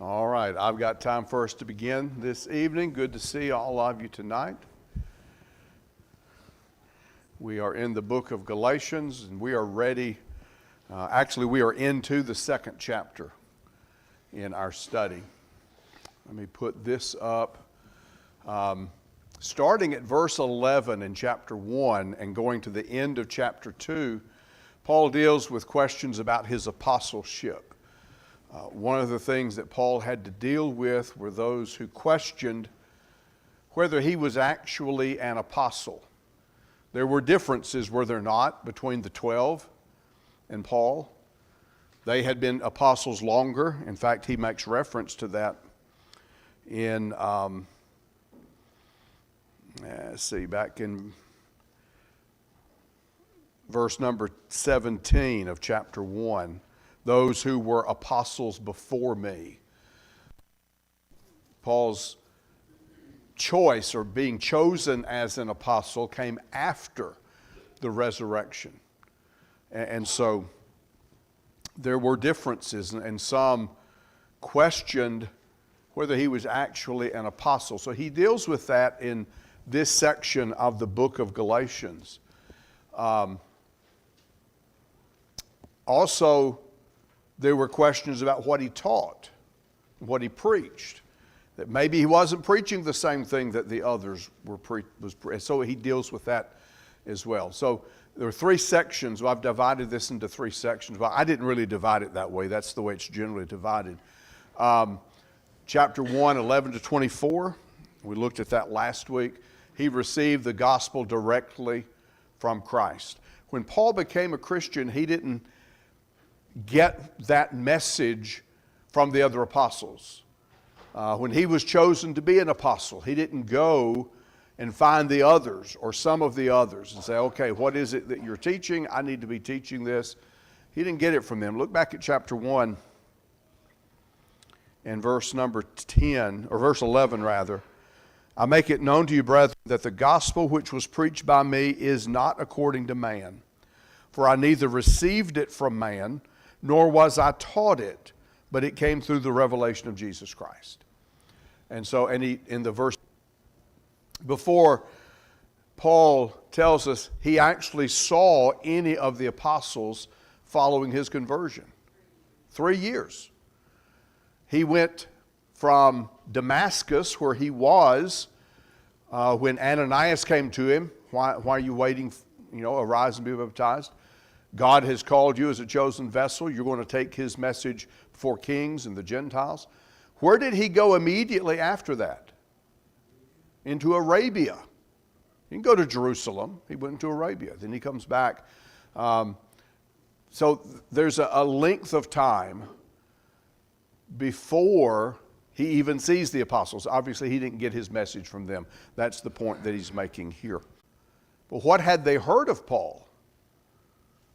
All right, I've got time for us to begin this evening. Good to see all of you tonight. We are in the book of Galatians, and we are ready. We are into the second chapter in our study. Let me put this up. Starting at verse 11 in chapter 1 and going to the end of chapter 2, Paul deals with questions about his apostleship. One of the things that Paul had to deal with were those who questioned whether he was actually an apostle. There were differences, were there not, between the 12 and Paul? They had been apostles longer. In fact, he makes reference to that in, back in verse number 17 of chapter 1. Those who were apostles before me. Paul's choice or being chosen as an apostle came after the resurrection. And so there were differences, and some questioned whether he was actually an apostle. So he deals with that in this section of the book of Galatians. Also, there were questions about what he taught, what he preached, that maybe he wasn't preaching the same thing that the others were so he deals with that as well. So there are three sections. Well, I've divided this into three sections. Well, I didn't really divide it that way. That's the way it's generally divided. Chapter 1, 11 to 24, we looked at that last week. He received the gospel directly from Christ. When Paul became a Christian, he didn't get that message from the other apostles. When he was chosen to be an apostle, he didn't go and find the others or some of the others and say, okay, what is it that you're teaching? I need to be teaching this. He didn't get it from them. Look back at chapter 1 and verse number 10, or verse 11 rather. I make it known to you, brethren, that the gospel which was preached by me is not according to man. For I neither received it from man, nor was I taught it, but it came through the revelation of Jesus Christ. And so, in the verse before, Paul tells us he actually saw any of the apostles following his conversion. 3 years. He went from Damascus, where he was when Ananias came to him. Why are you waiting? Arise and be baptized. God has called you as a chosen vessel. You're going to take his message before kings and the Gentiles. Where did he go immediately after that? Into Arabia. He didn't go to Jerusalem. He went into Arabia. Then he comes back. So there's a length of time before he even sees the apostles. Obviously, he didn't get his message from them. That's the point that he's making here. But what had they heard of Paul?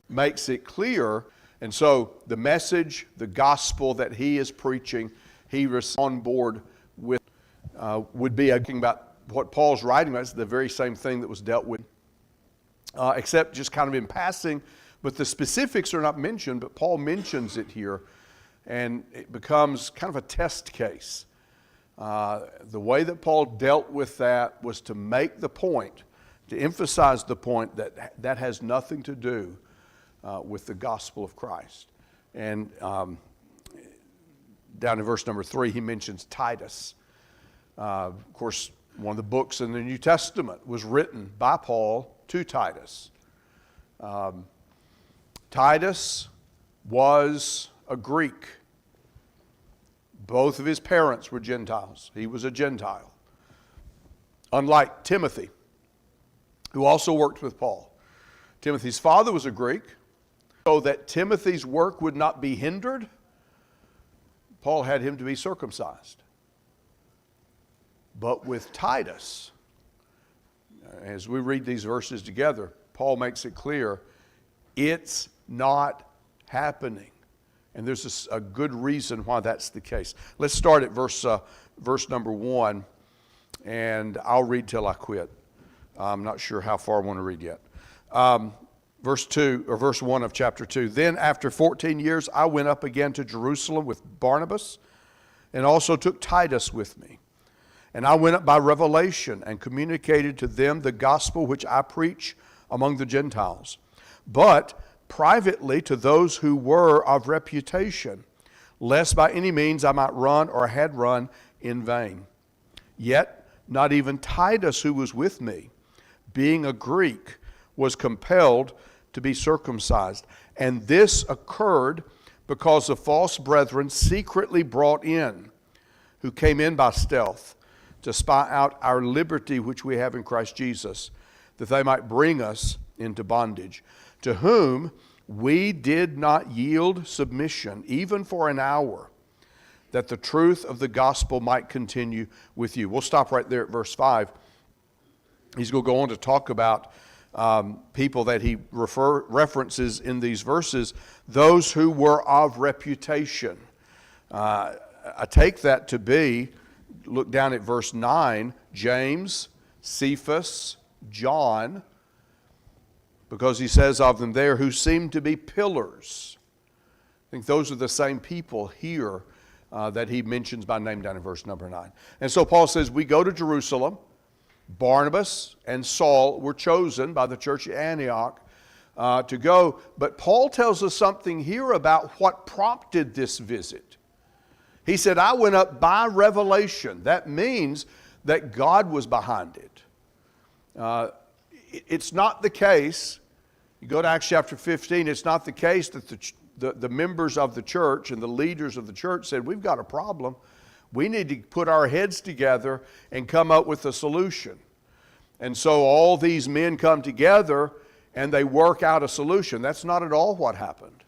Makes it clear. And so the message, the gospel that he is preaching, he was on board with, would be talking about what Paul's writing about. It's the very same thing that was dealt with, except just kind of in passing. But the specifics are not mentioned, but Paul mentions it here, and it becomes kind of a test case. The way that Paul dealt with that was to make the point, to emphasize the point that that has nothing to do with the gospel of Christ. And down in verse number 3, he mentions Titus. Of course, one of the books in the New Testament was written by Paul to Titus. Titus was a Greek. Both of his parents were Gentiles. He was a Gentile. Unlike Timothy, who also worked with Paul. Timothy's father was a Greek. So that Timothy's work would not be hindered, Paul had him to be circumcised. But with Titus, as we read these verses together, Paul makes it clear, it's not happening. And there's a good reason why that's the case. Let's start at verse number 1, and I'll read till I quit. I'm not sure how far I want to read yet. Verse 2, or verse 1 of chapter 2. Then after 14 years I went up again to Jerusalem with Barnabas and also took Titus with me. And I went up by revelation and communicated to them the gospel which I preach among the Gentiles, but privately to those who were of reputation, lest by any means I might run or had run in vain. Yet not even Titus, who was with me, being a Greek, was compelled to be circumcised. And this occurred because the false brethren secretly brought in, who came in by stealth, to spy out our liberty which we have in Christ Jesus, that they might bring us into bondage, to whom we did not yield submission, even for an hour, that the truth of the gospel might continue with you. We'll stop right there at verse 5. He's going to go on to talk about people that he references in these verses, those who were of reputation. I take that to be, look down at verse 9, James, Cephas, John, because he says of them there, who seem to be pillars. I think those are the same people here that he mentions by name down in verse number 9. And so Paul says, we go to Jerusalem. Barnabas and Saul were chosen by the church at Antioch to go. But Paul tells us something here about what prompted this visit. He said, I went up by revelation. That means that God was behind it. It's not the case, you go to Acts chapter 15, it's not the case that the members of the church and the leaders of the church said, we've got a problem. We need to put our heads together and come up with a solution. And so all these men come together and they work out a solution. That's not at all what happened.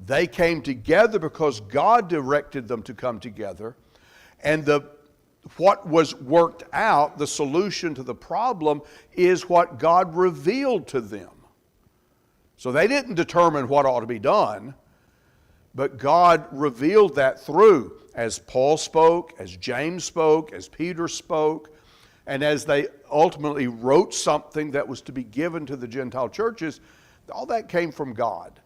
They came together because God directed them to come together. And what was worked out, the solution to the problem, is what God revealed to them. So they didn't determine what ought to be done, but God revealed that through, as Paul spoke, as James spoke, as Peter spoke, and as they ultimately wrote something that was to be given to the Gentile churches. All that came from God.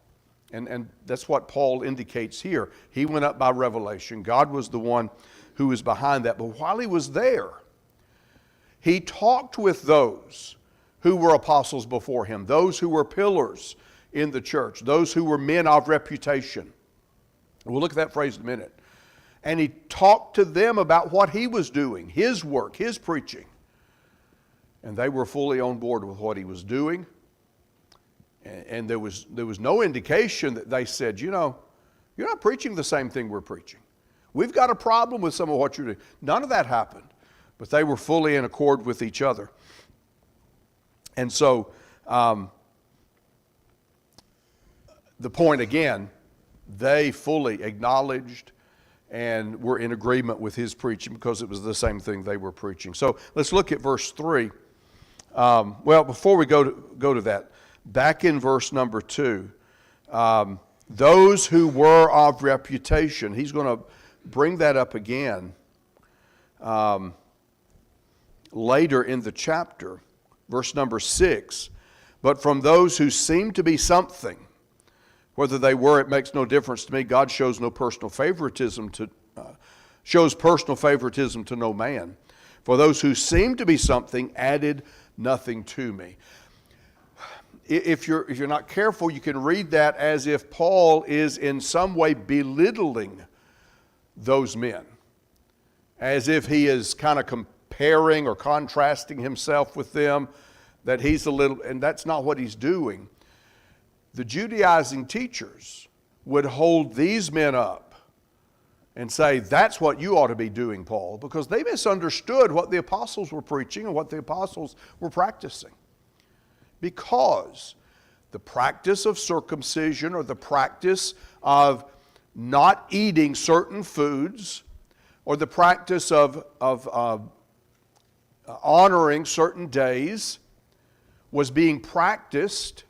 And that's what Paul indicates here. He went up by revelation. God was the one who was behind that. But while he was there, he talked with those who were apostles before him, those who were pillars in the church, those who were men of reputation. We'll look at that phrase in a minute. And he talked to them about what he was doing, his work, his preaching. And they were fully on board with what he was doing. And there was no indication that they said, you know, you're not preaching the same thing we're preaching. We've got a problem with some of what you're doing. None of that happened. But they were fully in accord with each other. And so, the point again, they fully acknowledged and were in agreement with his preaching because it was the same thing they were preaching. So let's look at verse 3. Well, before we go to that, back in verse number 2, those who were of reputation, he's going to bring that up again later in the chapter, verse number 6. But from those who seem to be something, whether they were, it makes no difference to me. God shows personal favoritism to no man. For those who seem to be something added nothing to me. If you're not careful, you can read that as if Paul is in some way belittling those men, as if he is kind of comparing or contrasting himself with them, that he's a little, and that's not what he's doing. The Judaizing teachers would hold these men up and say, that's what you ought to be doing, Paul, because they misunderstood what the apostles were preaching and what the apostles were practicing. Because the practice of circumcision or the practice of not eating certain foods or the practice of honoring certain days was being practiced.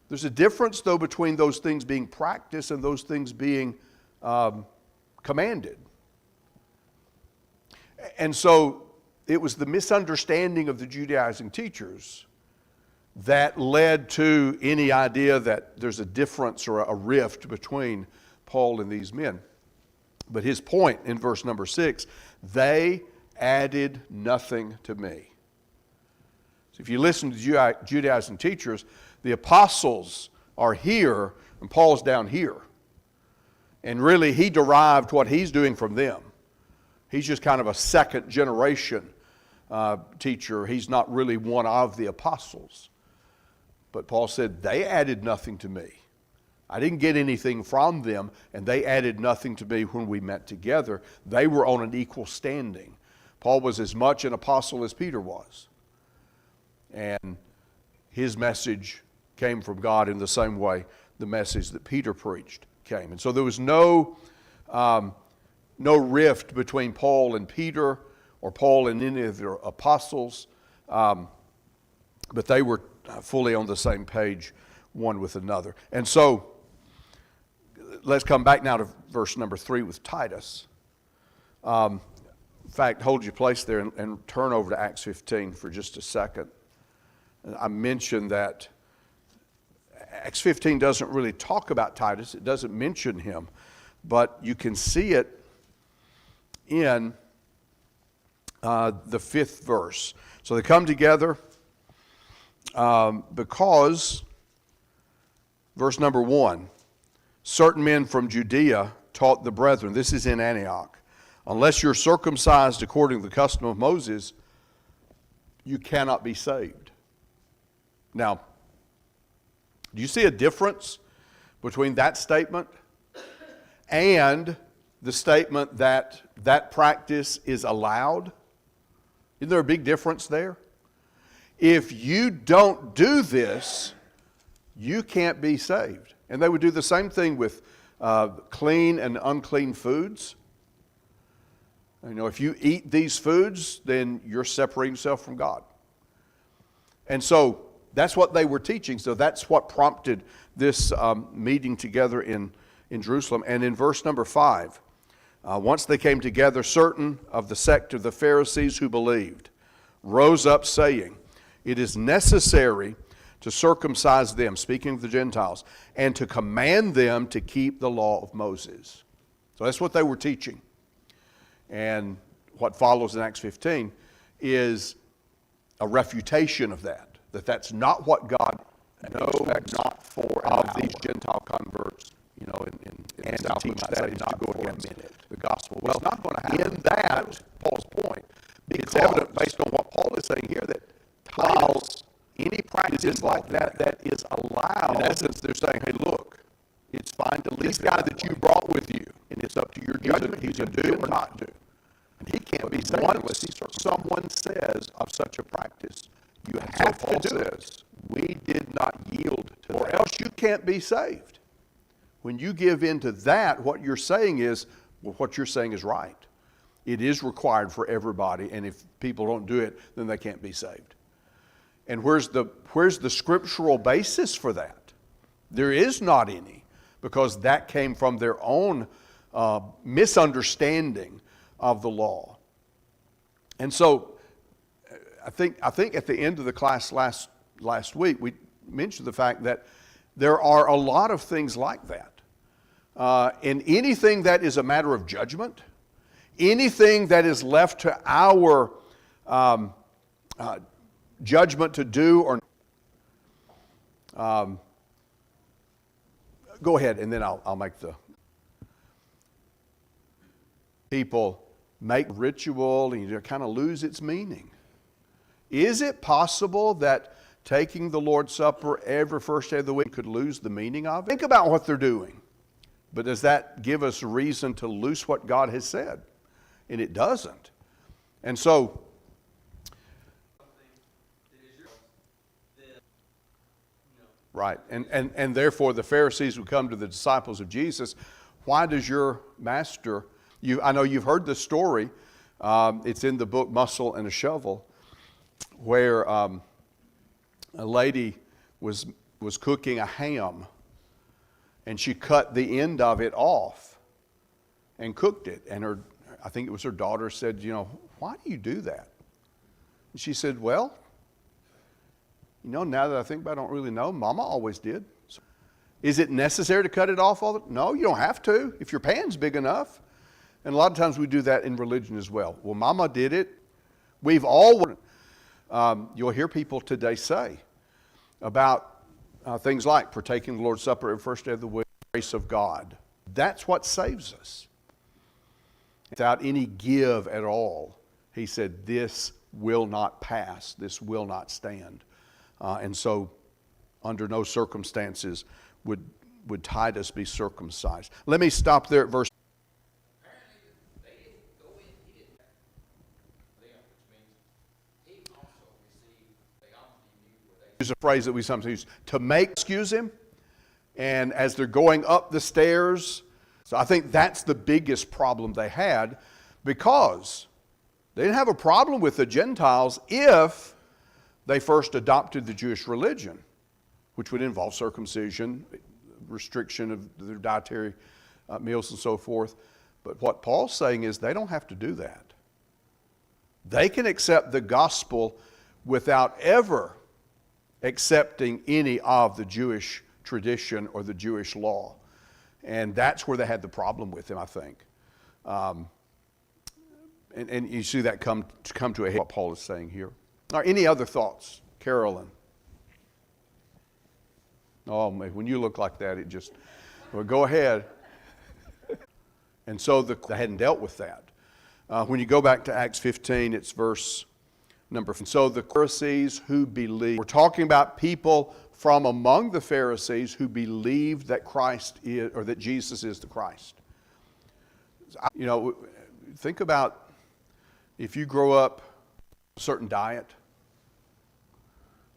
There's a difference, though, between those things being practiced and those things being commanded. And so it was the misunderstanding of the Judaizing teachers that led to any idea that there's a difference or a rift between Paul and these men. But his point in verse number 6, they added nothing to me. So if you listen to Judaizing teachers, the apostles are here and Paul's down here. And really he derived what he's doing from them. He's just kind of a second generation teacher. He's not really one of the apostles. But Paul said, they added nothing to me. I didn't get anything from them, and they added nothing to me when we met together. They were on an equal standing. Paul was as much an apostle as Peter was. And his message came from God in the same way the message that Peter preached came. And so there was no rift between Paul and Peter or Paul and any of the apostles, but they were fully on the same page one with another. And so let's come back now to verse number 3 with Titus. In fact, hold your place there and turn over to Acts 15 for just a second. I mentioned that Acts 15 doesn't really talk about Titus. It doesn't mention him. But you can see it in the 5th verse. So they come together because, verse number 1, certain men from Judea taught the brethren, this is in Antioch, unless you're circumcised according to the custom of Moses, you cannot be saved. Now, do you see a difference between that statement and the statement that that practice is allowed? Isn't there a big difference there? If you don't do this, you can't be saved. And they would do the same thing with clean and unclean foods. You know, if you eat these foods, then you're separating yourself from God. And so that's what they were teaching. So that's what prompted this meeting together in Jerusalem. And in verse number 5, once they came together, certain of the sect of the Pharisees who believed rose up saying, it is necessary to circumcise them, speaking of the Gentiles, and to command them to keep the law of Moses. So that's what they were teaching. And what follows in Acts 15 is a refutation of that. That's not what God expects not for of these Gentile converts, you know, and South teach that is not to go against the gospel. Well, it's not going to happen. In that, Paul's point, it's evident based on what Paul is saying here that Titus, any practice like that is allowed. In essence, they're saying, hey, look, it's fine to leave this guy that you brought with you, and it's up to your judgment. He's going to do or not do. And he can't be saved unless someone says of such a practice, you have to do this. We did not yield to that. Or else you can't be saved. When you give in to that, what you're saying is, well, what you're saying is right. It is required for everybody, and if people don't do it, then they can't be saved. And where's the scriptural basis for that? There is not any, because that came from their own misunderstanding of the law. And so I think at the end of the class last week, we mentioned the fact that there are a lot of things like that. And anything that is a matter of judgment, anything that is left to our judgment to do or go ahead, and then I'll make the people make ritual and you kind of lose its meaning. Is it possible that taking the Lord's Supper every first day of the week could lose the meaning of it? Think about what they're doing. But does that give us reason to loose what God has said? And it doesn't. And so, right. And therefore the Pharisees would come to the disciples of Jesus. Why does your master, I know you've heard this story. It's in the book Muscle and a Shovel, where a lady was cooking a ham, and she cut the end of it off and cooked it. And I think it was her daughter said, why do you do that? And she said, well, now that I think about it, I don't really know. Mama always did. So, is it necessary to cut it off all the time? No, you don't have to if your pan's big enough. And a lot of times we do that in religion as well. Well, Mama did it. We've all, you'll hear people today say about things like partaking of the Lord's Supper every first day of the week, the grace of God. That's what saves us. Without any give at all, he said, this will not pass. This will not stand. And so, under no circumstances would Titus be circumcised. Let me stop there at verse. Use a phrase that we sometimes use, to make excuse him, and as they're going up the stairs. So I think that's the biggest problem they had, because they didn't have a problem with the Gentiles if they first adopted the Jewish religion, which would involve circumcision, restriction of their dietary meals and so forth. But what Paul's saying is they don't have to do that. They can accept the gospel without ever accepting any of the Jewish tradition or the Jewish law. And that's where they had the problem with him, I think. And you see that come to a head, what Paul is saying here. All right, any other thoughts? Carolyn? Oh, man, when you look like that, it just, well, go ahead. And so they hadn't dealt with that. When you go back to Acts 15, it's verse number 5. So the Pharisees who believed, we're talking about people from among the Pharisees who believed that Christ is, or that Jesus is the Christ. You know, think about if you grow up a certain diet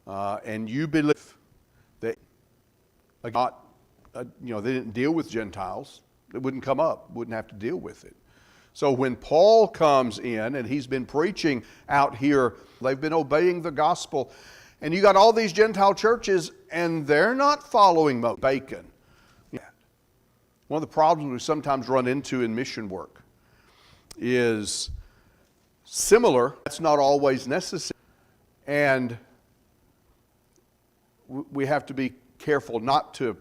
and you believe that not, you know, they didn't deal with Gentiles, it wouldn't come up, wouldn't have to deal with it. So when Paul comes in and he's been preaching out here, they've been obeying the gospel, and you got all these Gentile churches and they're not following Bacon. One of the problems we sometimes run into in mission work is similar, that's not always necessary. And we have to be careful not to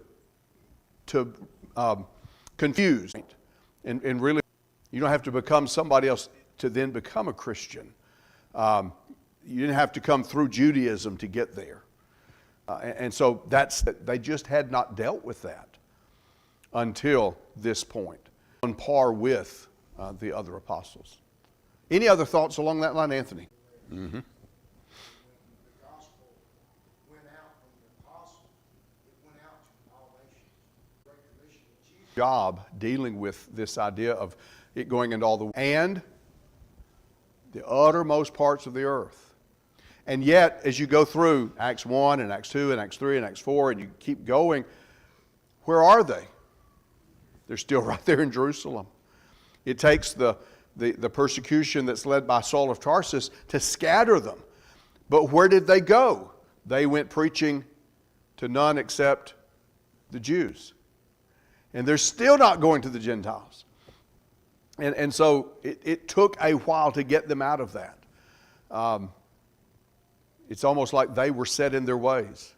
confuse. And really, you don't have to become somebody else to then become a Christian. You didn't have to come through Judaism to get there. And so they just had not dealt with that until this point, on par with the other apostles. Any other thoughts along that line, Anthony? Mm-hmm. The gospel went out from the apostles. It went out to all nations. Great Commission of Jesus. Job dealing with this idea of it going into all the and the uttermost parts of the earth. And yet, as you go through Acts 1 and Acts 2 and Acts 3 and Acts 4, and you keep going, where are they? They're still right there in Jerusalem. It takes the persecution that's led by Saul of Tarsus to scatter them. But where did they go? They went preaching to none except the Jews. And they're still not going to the Gentiles. And so it took a while to get them out of that. It's almost like they were set in their ways,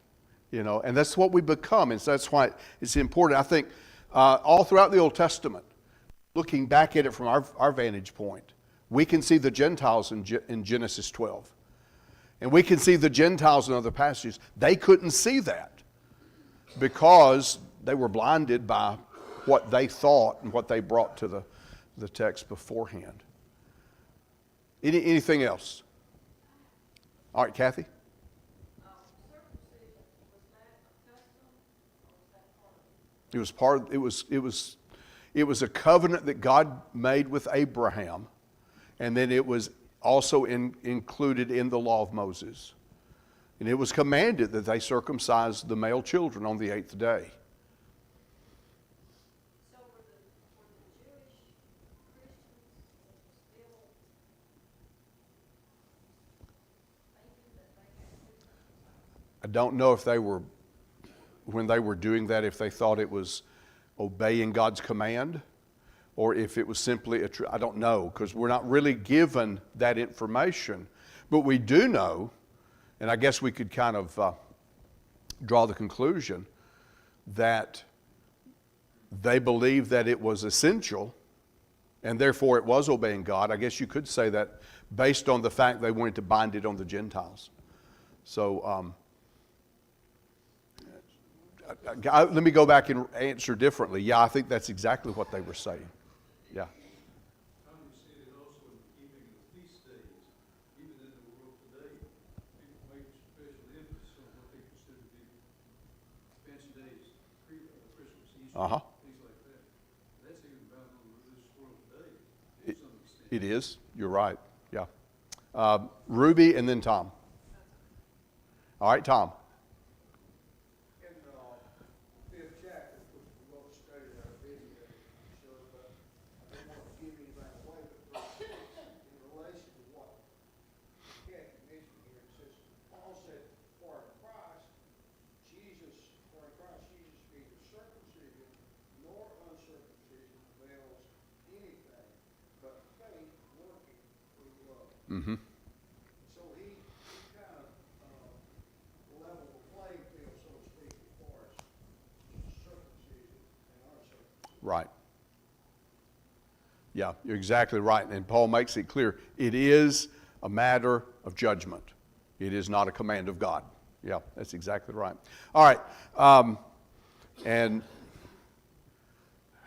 you know, and that's what we become. And so that's why it's important. I think all throughout the Old Testament, looking back at it from our vantage point, we can see the Gentiles in Genesis 12. And we can see the Gentiles in other passages. They couldn't see that because they were blinded by what they thought and what they brought to the text beforehand. Anything else? All right, Kathy? It was a covenant that God made with Abraham, and then it was also included in the law of Moses. And it was commanded that they circumcise the male children on the 8th day. So were the Jewish Christians still thinking that they had to do that? I don't know if they were, when they were doing that, if they thought it was obeying God's command, or if it was simply I don't know, because we're not really given that information. But we do know, and I guess we could kind of draw the conclusion that they believed that it was essential And therefore it was obeying God. I guess you could say that based on the fact they wanted to bind it on the Gentiles. So let me go back and answer differently. Yeah, I think that's exactly what they were saying. Yeah. Tommy said it also in the keeping of the feast days, even in the world today, people make special emphasis on what they consider to be fancy days, Christmas, Easter, Uh-huh. things like that. That's even bound on the religious world today, It- to some extent. It is. You're right. Yeah. Ruby and then Tom. All right, Tom. In the fifth chapter, which we both studied in our video, so, but I don't want to give anything away, but in relation to what Kathy mentioned here, it says, Paul said, for in Christ, Jesus neither circumcision nor uncircumcision avails anything, but faith working through love. Mm-hmm. So he kind of leveled the playing field, so to speak, as far as circumcision and uncircumcision. Right. Yeah, you're exactly right. And Paul makes it clear it is a matter of judgment. It is not a command of God. Yeah, that's exactly right. All right. And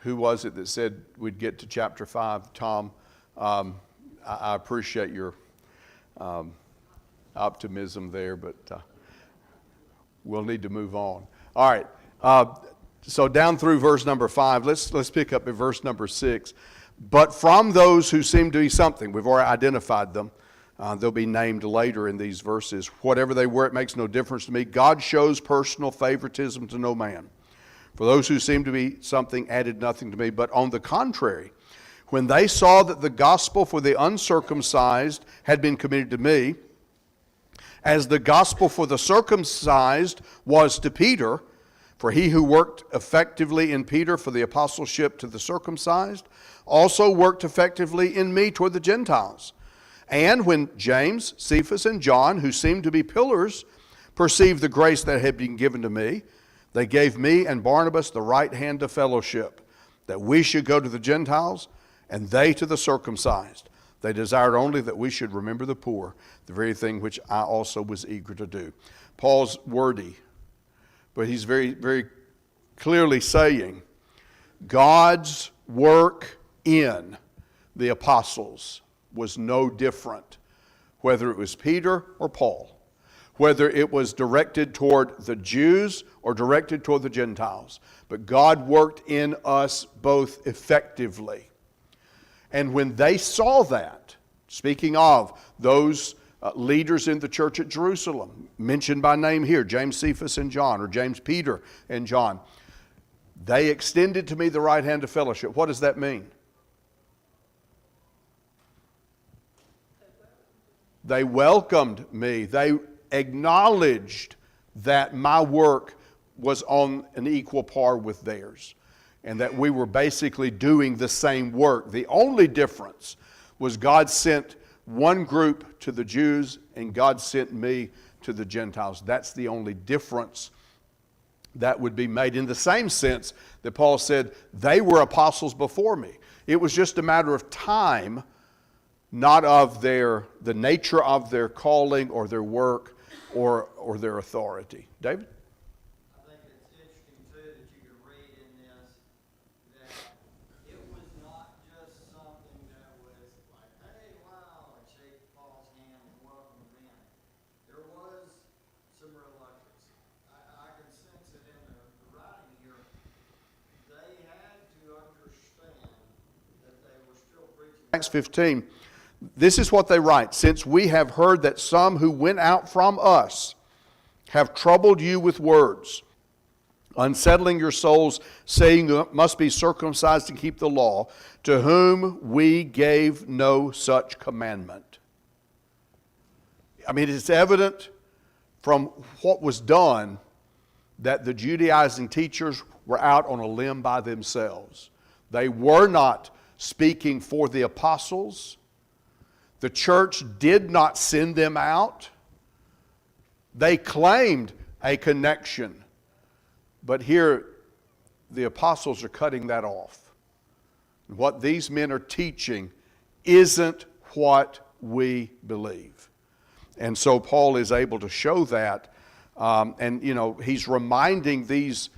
who was it that said we'd get to chapter 5? Tom, I appreciate your optimism there, but we'll need to move on. All right. So down through verse number 5, let's pick up at verse number 6. But from those who seem to be something, we've already identified them. They'll be named later in these verses. Whatever they were, it makes no difference to me. God shows personal favoritism to no man. For those who seem to be something added nothing to me, but on the contrary, when they saw that the gospel for the uncircumcised had been committed to me, as the gospel for the circumcised was to Peter, for he who worked effectively in Peter for the apostleship to the circumcised, also worked effectively in me toward the Gentiles. And when James, Cephas, and John, who seemed to be pillars, perceived the grace that had been given to me, they gave me and Barnabas the right hand of fellowship, that we should go to the Gentiles, and they to the circumcised. They desired only that we should remember the poor, the very thing which I also was eager to do. Paul's wordy, but he's very, very clearly saying God's work in the apostles was no different, whether it was Peter or Paul, whether it was directed toward the Jews or directed toward the Gentiles. But God worked in us both effectively. And when they saw that, speaking of those leaders in the church at Jerusalem, mentioned by name here, James, Cephas, and John, or James, Peter, and John, they extended to me the right hand of fellowship. What does that mean? They welcomed me. They acknowledged that my work was on an equal par with theirs, and that we were basically doing the same work. The only difference was God sent one group to the Jews and God sent me to the Gentiles. That's the only difference that would be made, in the same sense that Paul said they were apostles before me. It was just a matter of time, not of the nature of their calling or their work or their authority. David? I think it's interesting too that you could read in this that it was not just something that was like, hey, wow, and shake Paul's hand and welcome him in. There was some reluctance. I can sense it in the writing here. They had to understand that they were still preaching. Acts 15, this is what they write. Since we have heard that some who went out from us have troubled you with words, unsettling your souls, saying you must be circumcised to keep the law, to whom we gave no such commandment. I mean, it's evident from what was done that the Judaizing teachers were out on a limb by themselves. They were not speaking for the apostles. The church did not send them out. They claimed a connection. But here, the apostles are cutting that off. What these men are teaching isn't what we believe. And so Paul is able to show that. And, he's reminding these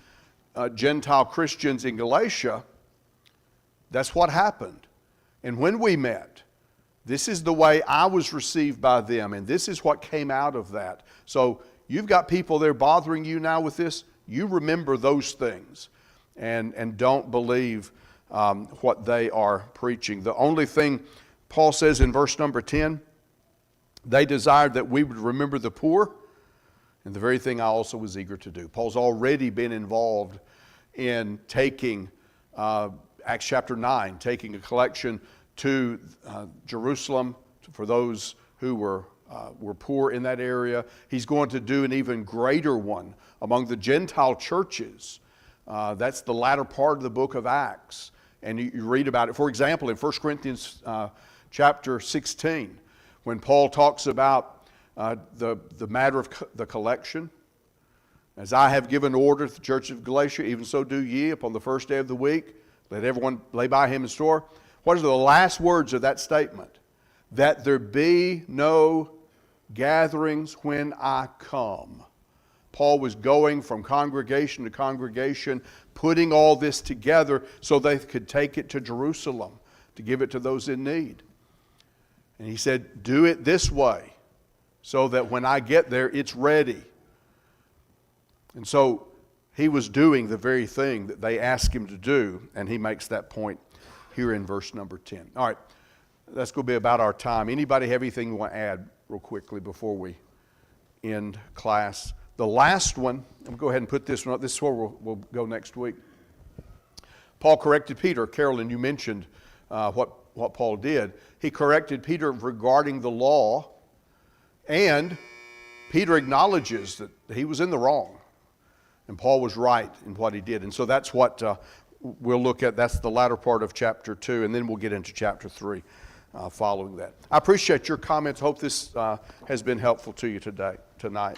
Gentile Christians in Galatia, that's what happened. And when we met, this is the way I was received by them, and this is what came out of that. So you've got people there bothering you now with this. You remember those things and don't believe what they are preaching. The only thing Paul says in verse number 10, they desired that we would remember the poor, and the very thing I also was eager to do. Paul's already been involved in taking, Acts chapter 9, taking a collection to Jerusalem for those who were poor in that area. He's going to do an even greater one among the Gentile churches. That's the latter part of the book of Acts. And you read about it. For example, in 1 Corinthians chapter 16, when Paul talks about the matter of the collection, as I have given order to the church of Galatia, even so do ye upon the first day of the week. Let everyone lay by him in store. What are the last words of that statement? That there be no gatherings when I come. Paul was going from congregation to congregation, putting all this together so they could take it to Jerusalem to give it to those in need. And he said, do it this way so that when I get there, it's ready. And so he was doing the very thing that they asked him to do, and he makes that point here in verse number 10. All right, that's going to be about our time. Anybody have anything you want to add real quickly before we end class? The last one, I'm going to go ahead and put this one up. This is where we'll go next week. Paul corrected Peter. Carolyn, you mentioned what Paul did. He corrected Peter regarding the law, and Peter acknowledges that he was in the wrong, and Paul was right in what he did. And so that's what we'll look at. That's the latter part of chapter 2, and then we'll get into chapter 3 following that. I appreciate your comments. Hope this has been helpful to you tonight.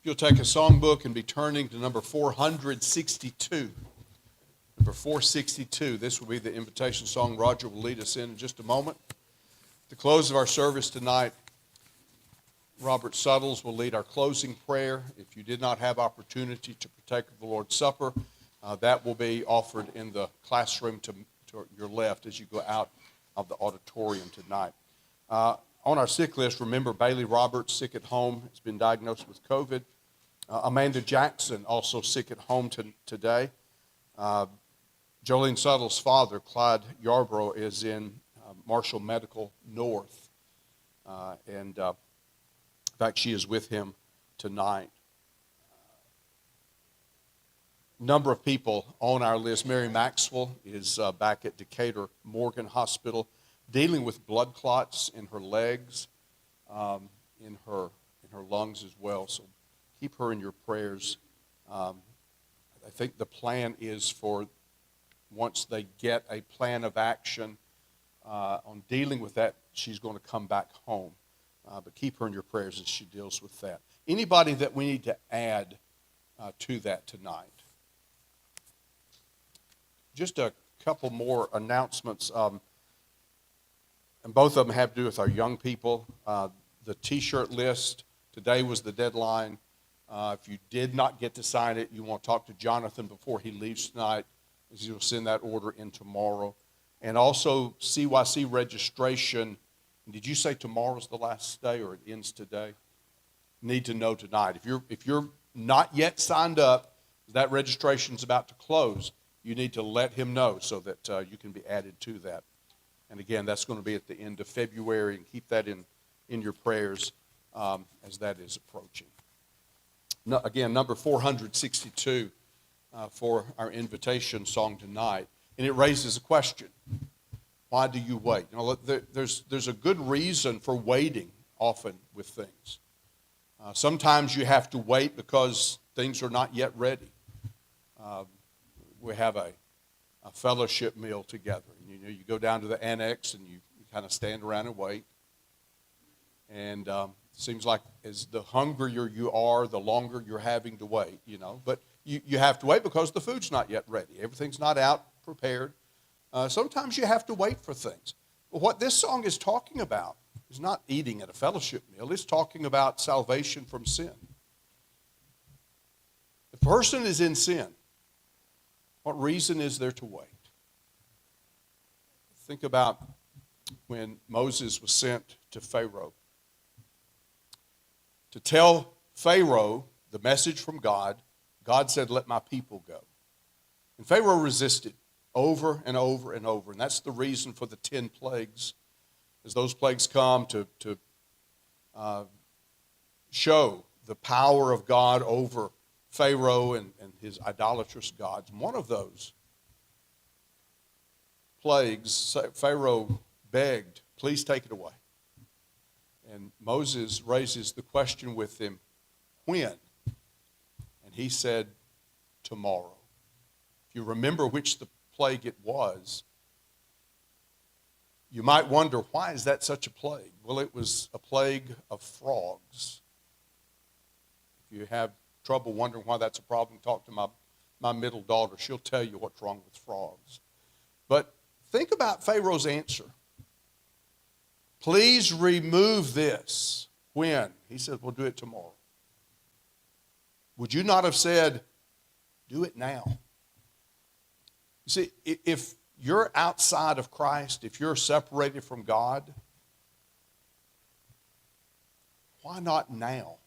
If you'll take a songbook and be turning to number 462. Number 462. This will be the invitation song Roger will lead us in just a moment. At the close of our service tonight, Robert Suttles will lead our closing prayer. If you did not have opportunity to partake of the Lord's Supper, that will be offered in the classroom to your left as you go out of the auditorium tonight. On our sick list, remember Bailey Roberts, sick at home, has been diagnosed with COVID. Amanda Jackson, also sick at home today. Jolene Suttles' father, Clyde Yarbrough, is in Marshall Medical North. In fact, she is with him tonight. Number of people on our list. Mary Maxwell is back at Decatur Morgan Hospital, dealing with blood clots in her legs, in her lungs as well. So keep her in your prayers. I think the plan is for once they get a plan of action on dealing with that, she's going to come back home. But keep her in your prayers as she deals with that. Anybody that we need to add to that tonight? Just a couple more announcements, and both of them have to do with our young people. The T-shirt list, today was the deadline. If you did not get to sign it, you want to talk to Jonathan before he leaves tonight, as he will send that order in tomorrow. And also CYC registration. Did you say tomorrow's the last day or it ends today? Need to know tonight. If you're not yet signed up, that registration's about to close. You need to let him know so that you can be added to that. And again, that's going to be at the end of February, and keep that in your prayers as that is approaching. Again, number 462 for our invitation song tonight. And it raises a question. Why do you wait? You know, there's a good reason for waiting often with things. Sometimes you have to wait because things are not yet ready. We have a fellowship meal together. You go down to the annex and you kind of stand around and wait. And it seems like as the hungrier you are, the longer you're having to wait, But you have to wait because the food's not yet ready. Everything's not out prepared. Sometimes you have to wait for things. But what this song is talking about is not eating at a fellowship meal. It's talking about salvation from sin. The person is in sin. What reason is there to wait? Think about when Moses was sent to Pharaoh. To tell Pharaoh the message from God, God said, "Let my people go." And Pharaoh resisted over and over and over. And that's the reason for the 10 plagues. As those plagues come to show the power of God over Pharaoh and his idolatrous gods. And one of those plagues, Pharaoh begged, "Please take it away." And Moses raises the question with him, "When?" And he said, "Tomorrow." If you remember which the plague it was, you might wonder, why is that such a plague? Well, it was a plague of frogs. If you have trouble wondering why that's a problem, talk to my middle daughter. She'll tell you what's wrong with frogs. But think about Pharaoh's answer. "Please remove this." When? He said, "We'll do it tomorrow." Would you not have said, "Do it now"? You see, if you're outside of Christ, if you're separated from God, why not now?